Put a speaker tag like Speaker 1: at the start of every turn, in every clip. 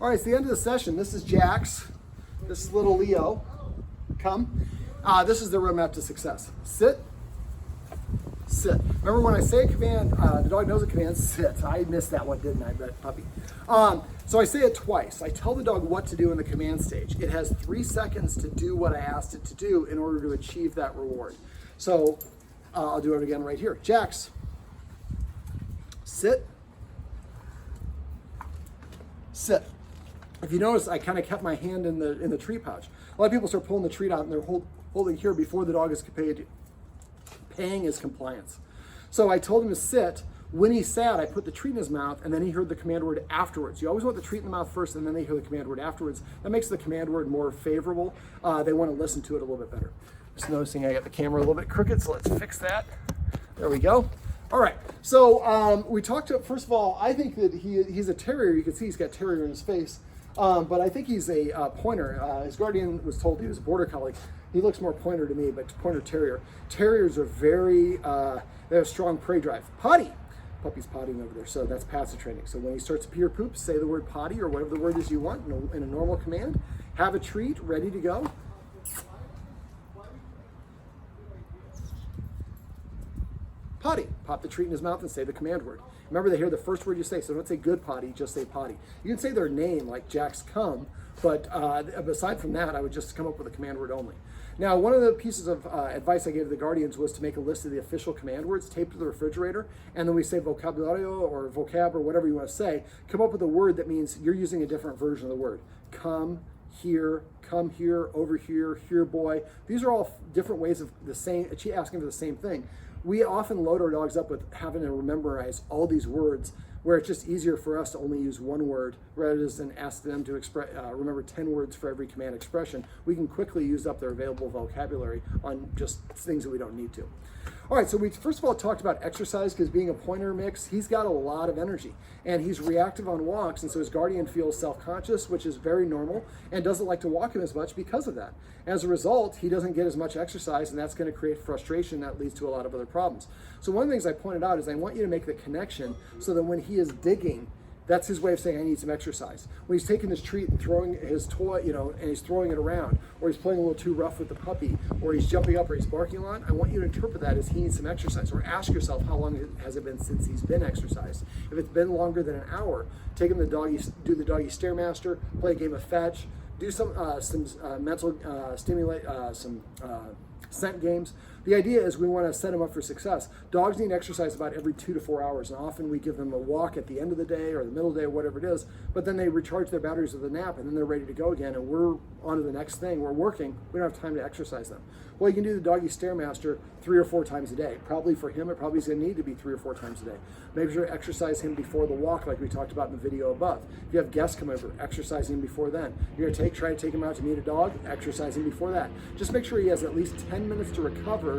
Speaker 1: All right, it's the end of the session. This is Jax. This is little Leo. Come. This is the roadmap to success. Sit. Sit. Remember when I say a command, the dog knows a command, sit. I missed that one, didn't I, that puppy? So I say it twice. I tell the dog what to do in the command stage. It has 3 seconds to do what I asked it to do in order to achieve that reward. So I'll do it again right here. Jax. Sit. Sit. If you notice, I kind of kept my hand in the treat pouch. A lot of people start pulling the treat out and they're holding here before the dog is paying his compliance. So I told him to sit. When he sat, I put the treat in his mouth and then he heard the command word afterwards. You always want the treat in the mouth first and then they hear the command word afterwards. That makes the command word more favorable. They want to listen to it a little bit better. Just noticing I got the camera a little bit crooked, so let's fix that. There we go. All right, so we talked to, first of all, I think that he's a terrier. You can see he's got terrier in his face. But I think he's a pointer. His guardian was told he was a border collie. He looks more pointer to me, but pointer terrier. Terriers are very, they have strong prey drive. Potty. Puppy's pottying over there, so that's passive training. So when he starts to pee or poop, say the word potty or whatever the word is you want in a normal command. Have a treat ready to go. Potty. Pop the treat in his mouth and say the command word. Remember, they hear the first word you say, so don't say good potty, just say potty. You can say their name, like Jax come, but aside from that, I would just come up with a command word only. Now, one of the pieces of advice I gave the guardians was to make a list of the official command words taped to the refrigerator, and then we say vocabulario or vocab or whatever you want to say. Come up with a word that means you're using a different version of the word. Come here, over here boy. These are all different ways of the same, asking for the same thing. We often load our dogs up with having to memorize all these words where it's just easier for us to only use one word rather than ask them to remember 10 words for every command expression. We can quickly use up their available vocabulary on just things that we don't need to. All right, so we first of all talked about exercise because being a pointer mix, he's got a lot of energy and he's reactive on walks, and so his guardian feels self-conscious, which is very normal, and doesn't like to walk him as much because of that. As a result, he doesn't get as much exercise, and that's going to create frustration that leads to a lot of other problems. So one of the things I pointed out is I want you to make the connection so that when he is digging, that's his way of saying, I need some exercise. When he's taking his treat and throwing his toy, and he's throwing it around, or he's playing a little too rough with the puppy, or he's jumping up or he's barking a lot, I want you to interpret that as he needs some exercise. Or ask yourself, how long has it been since he's been exercised? If it's been longer than an hour, take him to do the doggy stairmaster, play a game of fetch, do some mental some scent games. The idea is we want to set them up for success. Dogs need exercise about every 2 to 4 hours, and often we give them a walk at the end of the day or the middle of the day, or whatever it is, but then they recharge their batteries with a nap, and then they're ready to go again, and we're on to the next thing. We're working. We don't have time to exercise them. Well, you can do the doggy stairmaster 3 or 4 times a day. Probably for him, it probably is going to need to be 3 or 4 times a day. Make sure to exercise him before the walk, like we talked about in the video above. If you have guests come over, exercise him before then. You're going to try to take him out to meet a dog, exercise him before that. Just make sure he has at least 10 minutes to recover.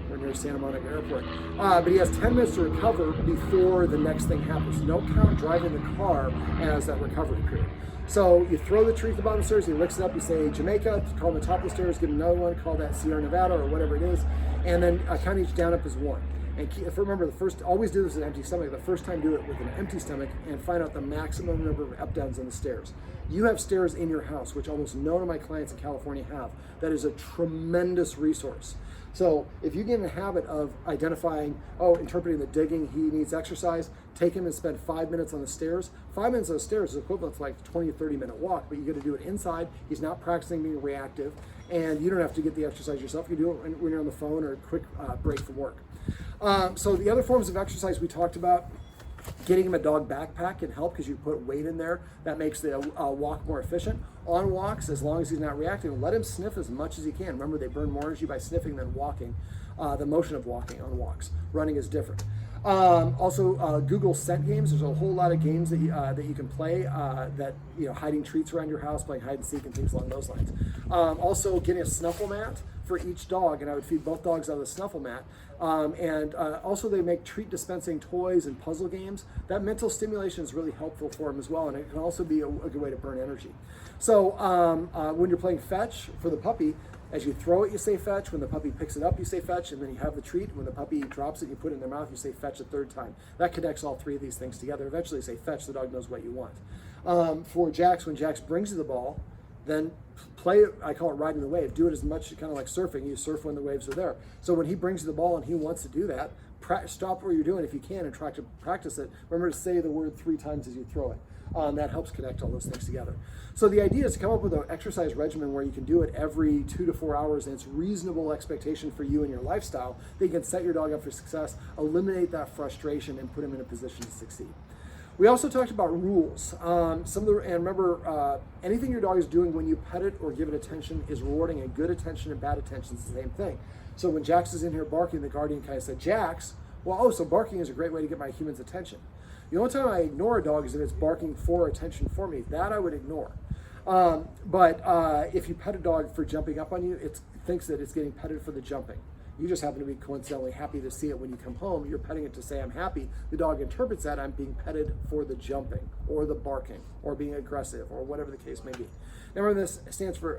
Speaker 1: We're near Santa Monica Airport. But he has 10 minutes to recover before the next thing happens. Don't count driving the car as that recovery period. So you throw the treat at the bottom of the stairs, he licks it up, you say Jamaica, call him the top of the stairs, give him another one, call that Sierra Nevada or whatever it is, and then count each down up as 1. And remember, always do this with an empty stomach. The first time do it with an empty stomach and find out the maximum number of up-downs on the stairs. You have stairs in your house, which almost none of my clients in California have. That is a tremendous resource. So if you get in the habit of identifying, interpreting the digging, he needs exercise, take him and spend 5 minutes on the stairs. 5 minutes on the stairs is equivalent to like a 20 or 30 minute walk, but you got to do it inside. He's not practicing being reactive, and you don't have to get the exercise yourself. You do it when you're on the phone or a quick break from work. So the other forms of exercise we talked about, getting him a dog backpack can help because you put weight in there. That makes the walk more efficient. On walks, as long as he's not reacting, let him sniff as much as he can. Remember, they burn more energy by sniffing than walking. The motion of walking on walks. Running is different. Also, Google scent games. There's a whole lot of games that you can play. Hiding treats around your house, playing hide and seek, and things along those lines. Also, getting a snuffle mat for each dog, and I would feed both dogs out of the snuffle mat. Also, they make treat dispensing toys and puzzle games. That mental stimulation is really helpful for them as well, and it can also be a good way to burn energy. So when you're playing fetch for the puppy, as you throw it, you say fetch. When the puppy picks it up, you say fetch, and then you have the treat. When the puppy drops it, you put it in their mouth, you say fetch a 3rd time. That connects all 3 of these things together. Eventually you say fetch, the dog knows what you want. For Jax, when Jax brings you the ball, then play it, I call it riding the wave. Do it as much, kind of like surfing. You surf when the waves are there. So when he brings you the ball and he wants to do that, stop what you're doing if you can and try to practice it. Remember to say the word 3 times as you throw it. That helps connect all those things together. So the idea is to come up with an exercise regimen where you can do it every 2 to 4 hours, and it's reasonable expectation for you and your lifestyle that you can set your dog up for success, eliminate that frustration, and put him in a position to succeed. We also talked about rules. And remember, anything your dog is doing when you pet it or give it attention is rewarding, and good attention and bad attention is the same thing. So when Jax is in here barking, the guardian kind of said, Jax, so barking is a great way to get my human's attention. The only time I ignore a dog is if it's barking for attention for me. That I would ignore. But if you pet a dog for jumping up on you, it thinks that it's getting petted for the jumping. You just happen to be coincidentally happy to see it when you come home. You're petting it to say, I'm happy. The dog interprets that I'm being petted for the jumping or the barking or being aggressive or whatever the case may be. Now remember, this stands for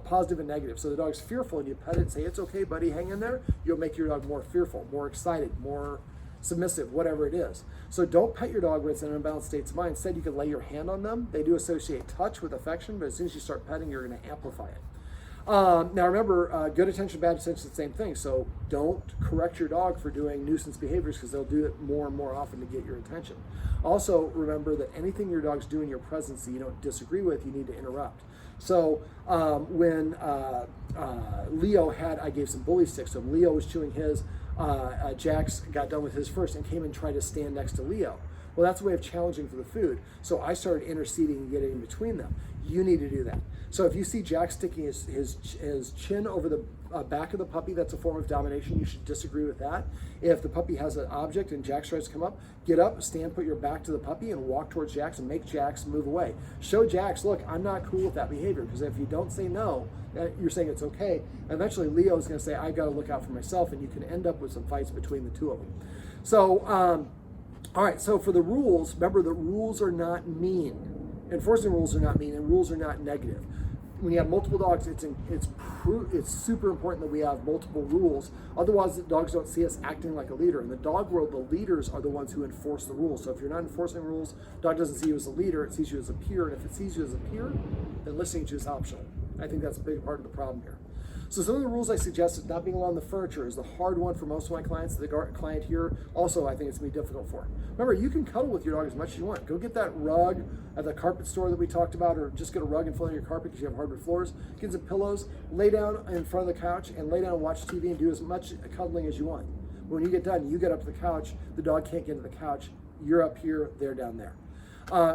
Speaker 1: positive and negative. So the dog's fearful and you pet it and say, it's okay, buddy, hang in there. You'll make your dog more fearful, more excited, more submissive, whatever it is. So don't pet your dog when it's in an unbalanced state of mind. Instead, you can lay your hand on them. They do associate touch with affection, but as soon as you start petting, you're going to amplify it. Now remember, good attention, bad attention is the same thing. So don't correct your dog for doing nuisance behaviors, because they'll do it more and more often to get your attention. Also remember that anything your dog's doing in your presence that you don't disagree with, you need to interrupt. So when Leo I gave some bully sticks to him. Leo was chewing his, Jax got done with his first and came and tried to stand next to Leo. Well, that's a way of challenging for the food. So I started interceding and getting in between them. You need to do that. So if you see Jack sticking his chin over the back of the puppy, that's a form of domination. You should disagree with that. If the puppy has an object and Jack tries to come up, get up, stand, put your back to the puppy and walk towards Jax and make Jax move away. Show Jax, look, I'm not cool with that behavior, because if you don't say no, you're saying it's okay. Eventually Leo is going to say, I got to look out for myself, and you can end up with some fights between the two of them. So, all right, so for the rules, remember the rules are not mean. Enforcing rules are not mean, and rules are not negative. When you have multiple dogs, it's super important that we have multiple rules. Otherwise, the dogs don't see us acting like a leader. In the dog world, the leaders are the ones who enforce the rules. So if you're not enforcing rules, the dog doesn't see you as a leader, it sees you as a peer. And if it sees you as a peer, then listening to you is optional. I think that's a big part of the problem here. So some of the rules I suggested, not being allowed the furniture, is the hard one for most of my clients. The client here, also, I think it's going to be difficult for. Remember, you can cuddle with your dog as much as you want. Go get that rug at the carpet store that we talked about, or just get a rug and fill in your carpet because you have hardwood floors. Get some pillows, lay down in front of the couch, and lay down and watch TV and do as much cuddling as you want. But when you get done, you get up to the couch. The dog can't get to the couch. You're up here, they're down there. I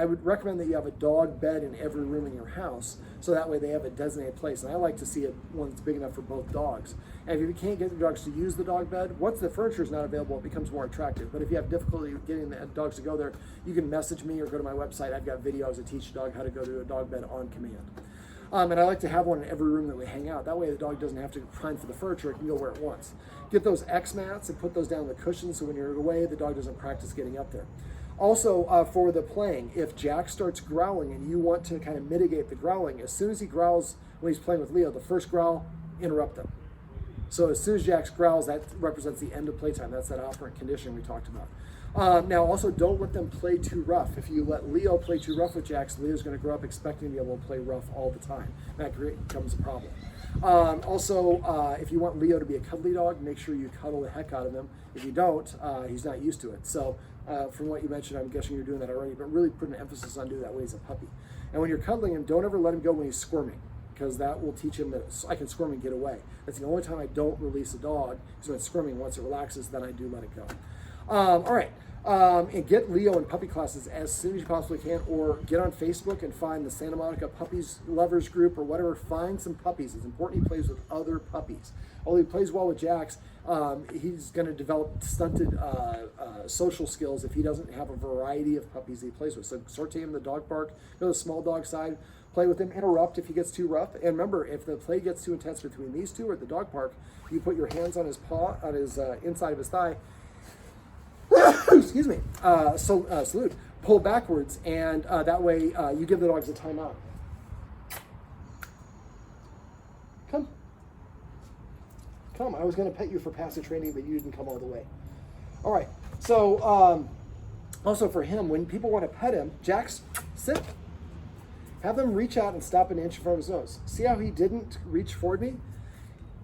Speaker 1: would recommend that you have a dog bed in every room in your house, so that way they have a designated place. And I like to see one that's big enough for both dogs. And if you can't get the dogs to use the dog bed, once the furniture is not available, it becomes more attractive. But if you have difficulty getting the dogs to go there, you can message me or go to my website. I've got videos that teach a dog how to go to a dog bed on command. And I like to have one in every room that we hang out. That way the dog doesn't have to find for the furniture, it can go where it wants. Get those X mats and put those down on the cushions, so when you're away, the dog doesn't practice getting up there. Also, for the playing, if Jack starts growling and you want to kind of mitigate the growling, as soon as he growls when he's playing with Leo, the first growl, interrupt them. So as soon as Jax growls, that represents the end of playtime. That's that operant condition we talked about. Now, also, don't let them play too rough. If you let Leo play too rough with Jax, Leo's going to grow up expecting to be able to play rough all the time. That becomes a problem. If you want Leo to be a cuddly dog, make sure you cuddle the heck out of him. If you don't, he's not used to it. So from what you mentioned, I'm guessing you're doing that already, but really put an emphasis on doing that when he's a puppy. And when you're cuddling him, don't ever let him go when he's squirming, because that will teach him that I can squirm and get away. That's the only time I don't release a dog, is when it's squirming. Once it relaxes, then I do let it go. All right. And get Leo in puppy classes as soon as you possibly can, or get on Facebook and find the Santa Monica Puppies Lovers Group or whatever. Find some puppies. It's important he plays with other puppies. Although he plays well with Jax, he's going to develop stunted social skills if he doesn't have a variety of puppies he plays with. So start taking him to the dog park, go to the small dog side, play with him, interrupt if he gets too rough. And remember, if the play gets too intense between these two or at the dog park, you put your hands on his paw, on his inside of his thigh, excuse me, salute, pull backwards, and that way you give the dogs a timeout. Come, I was going to pet you for passive training, but you didn't come all the way. All right, so Also for him, when people want to pet him, Jax, sit. Have them reach out and stop an inch in front of his nose. See how he didn't reach forward me?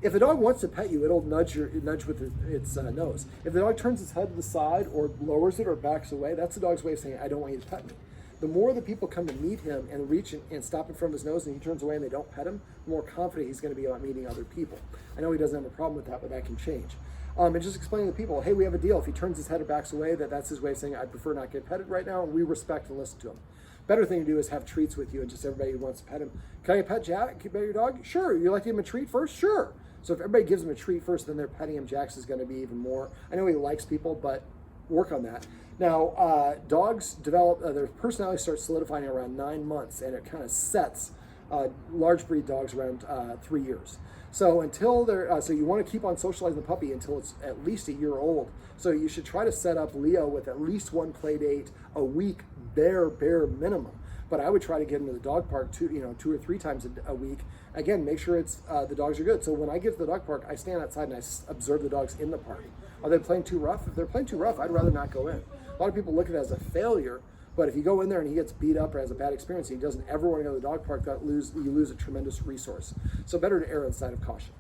Speaker 1: If the dog wants to pet you, it'll nudge with its nose. If the dog turns its head to the side or lowers it or backs away, that's the dog's way of saying, I don't want you to pet me. The more the people come to meet him and reach and stop in front of his nose and he turns away and they don't pet him, the more confident he's going to be about meeting other people. I know he doesn't have a problem with that, but that can change. And just explaining to people, hey, we have a deal. If he turns his head or backs away, that's his way of saying, I prefer not get petted right now, and we respect and listen to him. Better thing to do is have treats with you and just everybody who wants to pet him. Can I pet Jack? Can you pet your dog? Sure. You like to give him a treat first? Sure. So if everybody gives him a treat first, then they're petting him, Jax is going to be even more. I know he likes people, but work on that. Now, dogs develop, their personality starts solidifying around 9 months, and it kind of sets large breed dogs around 3 years. So until they're, so you want to keep on socializing the puppy until it's at least a year old. So you should try to set up Leo with at least one play date a week, bare minimum. But I would try to get him to the dog park 2 or 3 times a week. Again, make sure it's the dogs are good. So when I get to the dog park, I stand outside and I observe the dogs in the park. Are they playing too rough? If they're playing too rough, I'd rather not go in. A lot of people look at it as a failure, but if you go in there and he gets beat up or has a bad experience and he doesn't ever want to go to the dog park, you lose a tremendous resource. So better to err on the side of caution.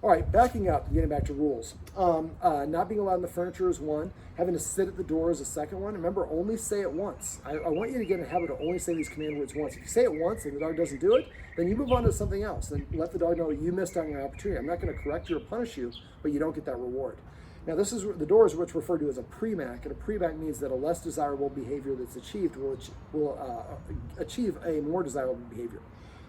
Speaker 1: All right, backing up, getting back to rules. Not being allowed in the furniture is one. Having to sit at the door is a second one. Remember, only say it once. I want you to get in a habit of only saying these command words once. If you say it once and the dog doesn't do it, then you move on to something else. Then let the dog know you missed on your opportunity. I'm not going to correct you or punish you, but you don't get that reward. Now, this is the door is what's referred to as a pre-mac, and a pre-mac means that a less desirable behavior that's achieved will achieve a more desirable behavior.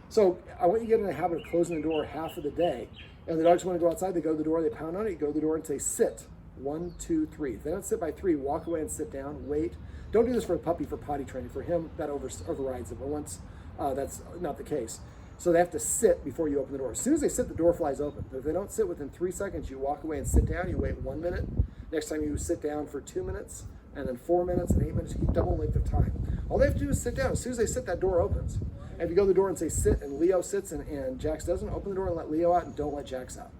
Speaker 1: So I want you to get in the habit of closing the door half of the day. And the dogs want to go outside, they go to the door, they pound on it, you go to the door and say, sit. 1, 2, 3. If they don't sit by 3, walk away and sit down, wait. Don't do this for a puppy for potty training. For him, that overrides it, but once that's not the case. So they have to sit before you open the door. As soon as they sit, the door flies open. But if they don't sit within 3 seconds, you walk away and sit down, you wait 1 minute. Next time you sit down for 2 minutes, and then 4 minutes and 8 minutes, you keep double length of time. All they have to do is sit down. As soon as they sit, that door opens. And if you go to the door and say sit, and Leo sits and Jax doesn't, open the door and let Leo out, and don't let Jax out.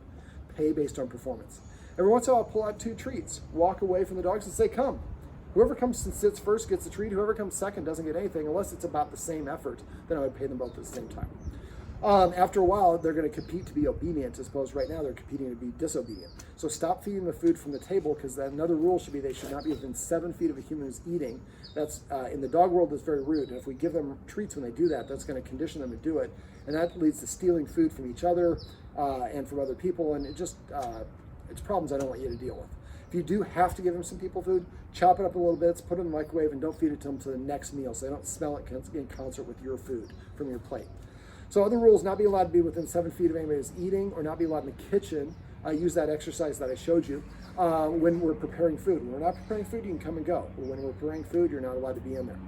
Speaker 1: Pay based on performance. Every once in a while, I'll pull out 2 treats. Walk away from the dogs and say, come. Whoever comes and sits first gets a treat. Whoever comes second doesn't get anything, unless it's about the same effort. Then I would pay them both at the same time. After a while, they're going to compete to be obedient, as opposed right now they're competing to be disobedient. So stop feeding the food from the table, because another rule should be they should not be within 7 feet of a human who's eating. That's in the dog world, that's very rude. And if we give them treats when they do that, that's going to condition them to do it, and that leads to stealing food from each other and from other people, and it's problems I don't want you to deal with. If you do have to give them some people food, chop it up in little bits, put it in the microwave, and don't feed it to them to the next meal, so they don't smell it in concert with your food from your plate. So other rules: not be allowed to be within 7 feet of anybody who's eating, or not be allowed in the kitchen. Use that exercise that I showed you when we're preparing food. When we're not preparing food, you can come and go. But when we're preparing food, you're not allowed to be in there.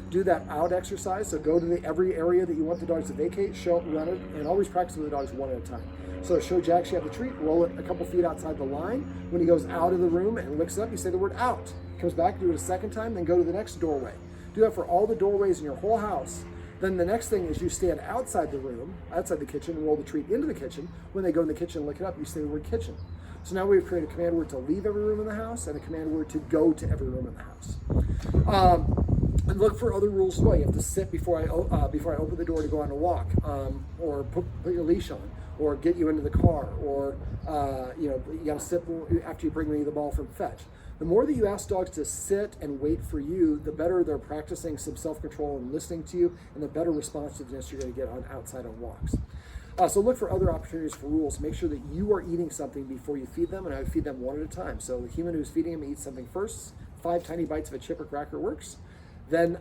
Speaker 1: Do that out exercise. So go to every area that you want the dogs to vacate, run it, and always practice with the dogs one at a time. So show Jax you have the treat, roll it a couple feet outside the line. When he goes out of the room and licks it up, you say the word out. Comes back, do it a second time, then go to the next doorway. Do that for all the doorways in your whole house. Then the next thing is you stand outside the room, outside the kitchen, and roll the treat into the kitchen. When they go in the kitchen and lick it up, you say the word kitchen. So now we've created a command word to leave every room in the house and a command word to go to every room in the house. And look for other rules as well. You have to sit before I open the door to go on a walk, or put your leash on, or get you into the car, or you got to sit after you bring me the ball from fetch. The more that you ask dogs to sit and wait for you, the better they're practicing some self-control and listening to you, and the better responsiveness you're going to get outside on walks. So look for other opportunities for rules. Make sure that you are eating something before you feed them, and I would feed them one at a time. So the human who's feeding them eats something first. 5 tiny bites of a chip or cracker works. Then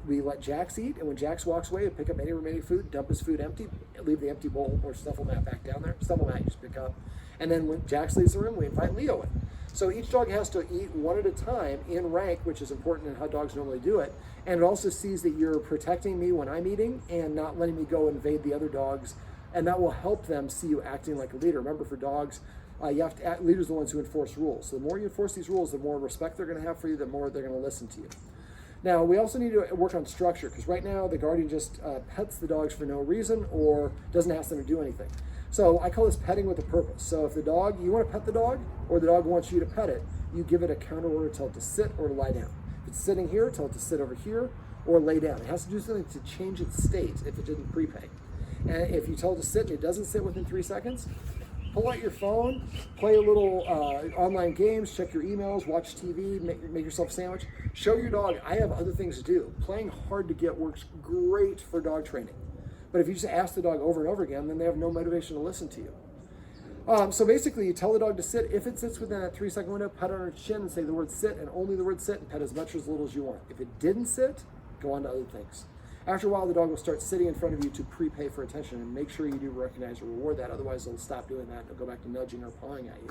Speaker 1: we let Jax eat, and when Jax walks away, we pick up any remaining food, dump his food empty, leave the empty bowl or snuffle mat back down there. Snuffle mat you just pick up. And then when Jax leaves the room, we invite Leo in. So each dog has to eat one at a time in rank, which is important in how dogs normally do it. And it also sees that you're protecting me when I'm eating and not letting me go invade the other dogs. And that will help them see you acting like a leader. Remember, for dogs, you have to leaders are the ones who enforce rules. So the more you enforce these rules, the more respect they're going to have for you, the more they're going to listen to you. Now, we also need to work on structure, because right now the guardian just pets the dogs for no reason or doesn't ask them to do anything. So I call this petting with a purpose. So if you want to pet the dog, or the dog wants you to pet it, you give it a counter order, tell it to sit or to lie down. If it's sitting here, tell it to sit over here or lay down. It has to do something to change its state if it didn't prepay. And if you tell it to sit and it doesn't sit within 3 seconds, pull out your phone, play a little online games, check your emails, watch TV, make yourself a sandwich. Show your dog, I have other things to do. Playing hard to get works great for dog training. But if you just ask the dog over and over again, then they have no motivation to listen to you. So basically, you tell the dog to sit. If it sits within that 3 second window, pet on its chin and say the word sit and only the word sit, and pet as much or as little as you want. If it didn't sit, go on to other things. After a while, the dog will start sitting in front of you to prepay for attention, and make sure you do recognize or reward that. Otherwise, they'll stop doing that and they'll go back to nudging or pawing at you.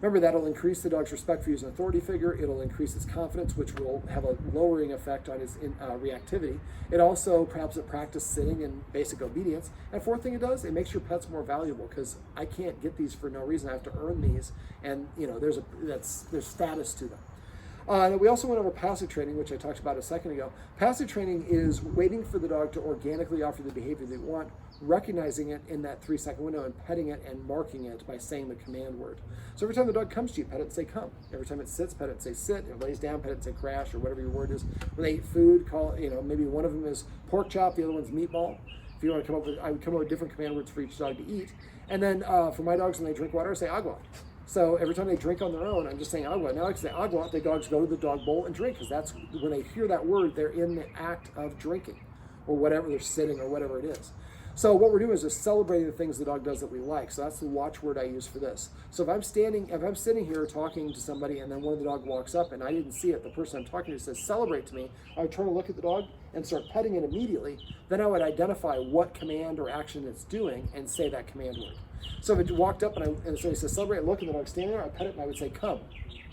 Speaker 1: Remember, that'll increase the dog's respect for you as an authority figure. It'll increase its confidence, which will have a lowering effect on his reactivity. It also helps it practice sitting and basic obedience. And fourth thing it does, it makes your pets more valuable, because I can't get these for no reason. I have to earn these, and there's status to them. We also went over passive training, which I talked about a second ago. Passive training is waiting for the dog to organically offer the behavior they want, recognizing it in that 3 second window and petting it and marking it by saying the command word. So every time the dog comes to you, pet it and say come. Every time it sits, pet it and say sit. It lays down, pet it and say crash, or whatever your word is. When they eat food, call, maybe one of them is pork chop, the other one's meatball. If you want to come up with, I would come up with different command words for each dog to eat. And then for my dogs, when they drink water, I say agua. So every time they drink on their own, I'm just saying agua. Now I can say agua, the dogs go to the dog bowl and drink, because that's when they hear that word, they're in the act of drinking, or whatever, they're sitting or whatever it is. So what we're doing is just celebrating the things the dog does that we like. So that's the watchword I use for this. So if I'm sitting here talking to somebody and then one of the dog walks up and I didn't see it, the person I'm talking to says celebrate to me, I would turn and look at the dog and start petting it immediately. Then I would identify what command or action it's doing and say that command word. So if it walked up and so he says celebrate, I look and the dog's standing there, I pet it and I would say come,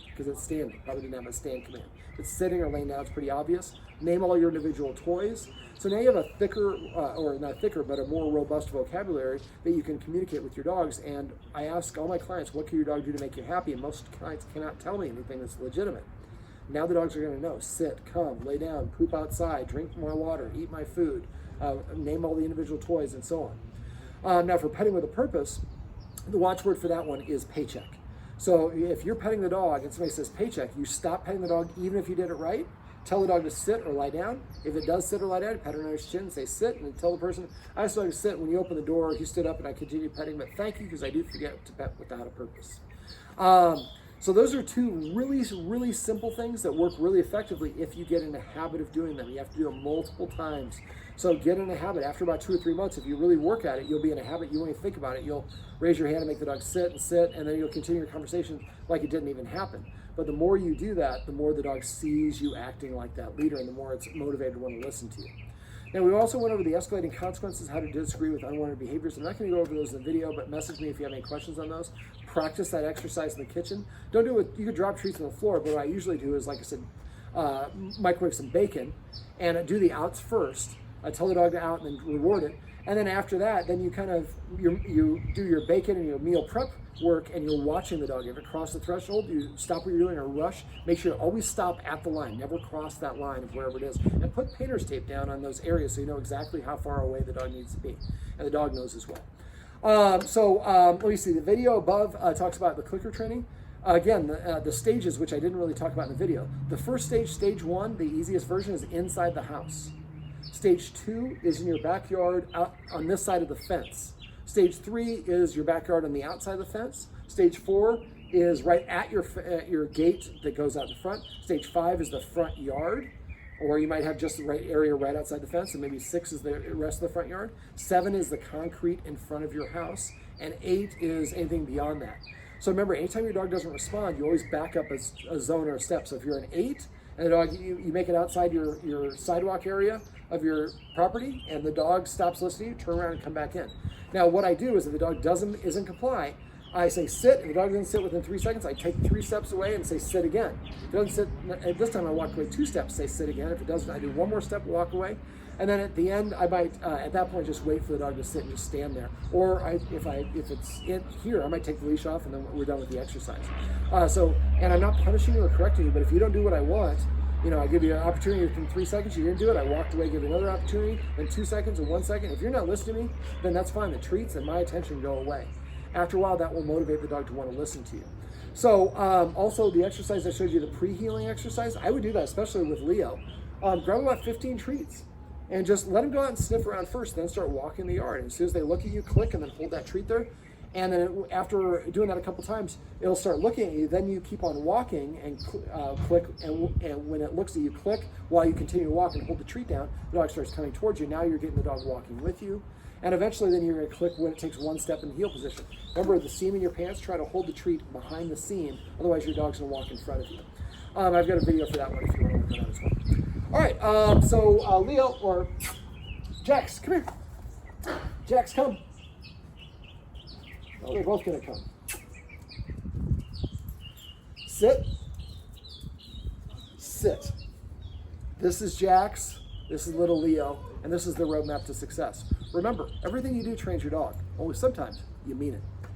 Speaker 1: because it's standing. Probably didn't have a stand command. If it's sitting or laying down, it's pretty obvious. Name all your individual toys. So now you have a thicker, or not thicker, but a more robust vocabulary that you can communicate with your dogs. And I ask all my clients, what can your dog do to make you happy? And most clients cannot tell me anything that's legitimate. Now the dogs are going to know: sit, come, lay down, poop outside, drink more water, eat my food, name all the individual toys, and so on. Now for petting with a purpose, the watchword for that one is paycheck. So if you're petting the dog and somebody says paycheck, you stop petting the dog even if you did it right. Tell the dog to sit or lie down. If it does sit or lie down, pet it on his chin and say sit, and then tell the person, I asked the dog to sit. When you open the door, he stood up and I continued petting, but thank you, because I do forget to pet without a purpose. So those are two really, really simple things that work really effectively if you get in the habit of doing them. You have to do them multiple times. So get in a habit. After about 2 or 3 months, if you really work at it, you'll be in a habit. You won't even think about it. You'll raise your hand and make the dog sit, and then you'll continue your conversation like it didn't even happen. But the more you do that, the more the dog sees you acting like that leader, and the more it's motivated to want to listen to you. Now, we also went over the escalating consequences, how to disagree with unwanted behaviors. I'm not going to go over those in the video, but message me if you have any questions on those. Practice that exercise in the kitchen. Don't do it. You could drop treats on the floor, but what I usually do is, like I said, microwave some bacon and do the outs first. I tell the dog to out and then reward it. And then after that, then you kind of, you do your bacon and your meal prep work, and you're watching the dog. If it crosses the threshold, you stop what you're doing or rush. Make sure you always stop at the line. Never cross that line of wherever it is. And put painter's tape down on those areas so you know exactly how far away the dog needs to be. And the dog knows as well. Let me see. The video above talks about the clicker training. Again, the stages, which I didn't really talk about in the video. The first stage, stage 1, the easiest version, is inside the house. Stage 2 is in your backyard out on this side of the fence. Stage 3 is your backyard on the outside of the fence. Stage 4 is right at your gate that goes out the front. Stage 5 is the front yard, or you might have just the right area right outside the fence, and maybe 6 is the rest of the front yard. 7 is the concrete in front of your house, and 8 is anything beyond that. So remember, anytime your dog doesn't respond, you always back up a zone or a step. So if you're an 8, and the dog, you make it outside your sidewalk area of your property, and the dog stops listening, turn around and come back in. Now, what I do is, if the dog isn't comply, I say sit. If the dog doesn't sit within 3 seconds, I take 3 steps away and say sit again. If it doesn't sit, at this time I walk away 2 steps, say sit again. If it doesn't, I do 1 more step, walk away. And then at the end, I might, at that point, just wait for the dog to sit and just stand there. Or if it's in here, I might take the leash off, and then we're done with the exercise. And I'm not punishing you or correcting you, but if you don't do what I want, I give you an opportunity within 3 seconds, you didn't do it, I walked away, give you another opportunity, then 2 seconds or 1 second. If you're not listening to me, then that's fine. The treats and my attention go away. After a while, that will motivate the dog to want to listen to you. So also the exercise I showed you, the pre-healing exercise, I would do that, especially with Leo. Grab about 15 treats and just let them go out and sniff around first, then start walking the yard. And as soon as they look at you, click, and then hold that treat there. And then after doing that a couple times, it'll start looking at you. Then you keep on walking and click, and when it looks at you, click while you continue to walk and hold the treat down. The dog starts coming towards you. Now you're getting the dog walking with you. And eventually then you're going to click when it takes one step in the heel position. Remember the seam in your pants, try to hold the treat behind the seam, otherwise your dog's going to walk in front of you. I've got a video for that one if you want to look at that as well. All right, so Leo, or Jax, come here. Jax, come. Oh, they're both going to come. Sit. Sit. This is Jax, this is little Leo, and this is the roadmap to success. Remember, everything you do trains your dog. Only sometimes you mean it.